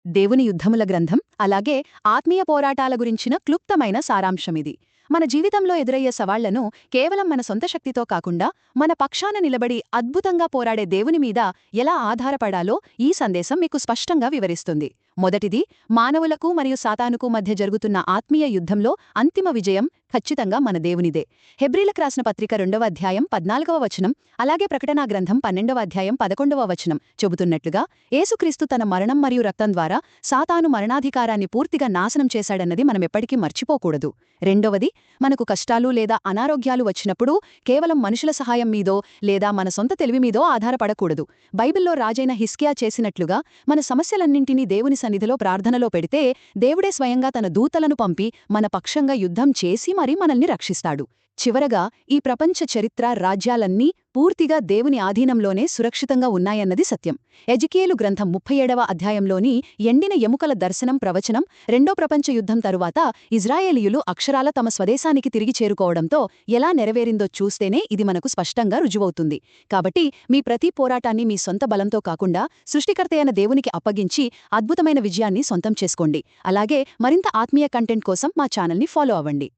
దేవుని యుద్ధముల గ్రంథం, అలాగే ఆత్మీయ పోరాటాల గురించిన క్లుప్తమైన సారాంశమిది. మన జీవితంలో ఎదురయ్యే సవాళ్లను కేవలం మన సొంత శక్తితో కాకుండా మన పక్షాన నిలబడి అద్భుతంగా పోరాడే దేవుని మీద ఎలా ఆధారపడాలో ఈ సందేశం మీకు స్పష్టంగా వివరిస్తుంది. మొదటిది, మానవులకు మరియు సాతానుకు మధ్య జరుగుతున్న ఆత్మీయ యుద్ధంలో అంతిమ విజయం ఖచ్చితంగా మన దేవునిదే. హెబ్రీలకు రాసిన పత్రిక 2వ అధ్యాయం 14వ వచనం, అలాగే ప్రకటనా గ్రంథం 12వ అధ్యాయం 11వ వచనం చెబుతున్నట్లుగా, యేసుక్రీస్తు తన మరణం మరియు రక్తం ద్వారా సాతాను మరణాధికారాన్ని పూర్తిగా నాశనం చేశాడన్నది మనమెప్పటికీ మర్చిపోకూడదు. రెండవది, మనకు కష్టాలు లేదా అనారోగ్యాలు వచ్చినప్పుడు కేవలం మనుషుల సహాయం మీదో లేదా మన సొంత తెలివి మీదో ఆధారపడకూడదు. బైబిల్లో రాజైన హిజ్కియా చేసినట్లుగా మన సమస్యలన్నింటినీ దేవుని సన్నిధిలో ప్రార్థనలో పెడితే దేవుడే స్వయంగా తన దూతలను పంపి మన పక్షంగా యుద్ధం చేసి మరీ మనల్ని రక్షిస్తాడు. చివరగా, ఈ ప్రపంచ చరిత్ర, రాజ్యాలన్నీ పూర్తిగా దేవుని ఆధీనంలోనే సురక్షితంగా ఉన్నాయన్నది సత్యం. ఎజికియేలు గ్రంథం 37వ అధ్యాయంలోని ఎండిన ఎముకల దర్శనం ప్రవచనం రెండో ప్రపంచ యుద్ధం తరువాత ఇజ్రాయేలీయులు అక్షరాల తమ స్వదేశానికి తిరిగి చేరుకోవడంతో ఎలా నెరవేరిందో చూస్తేనే ఇది మనకు స్పష్టంగా రుజువవుతుంది. కాబట్టి మీ ప్రతి పోరాటాన్ని మీ సొంత బలంతో కాకుండా సృష్టికర్తయైన దేవునికి అప్పగించి అద్భుతమైన విజయాన్ని సొంతం చేసుకోండి. అలాగే మరింత ఆత్మీయ కంటెంట్ కోసం మా ఛానల్ని ఫాలో అవ్వండి.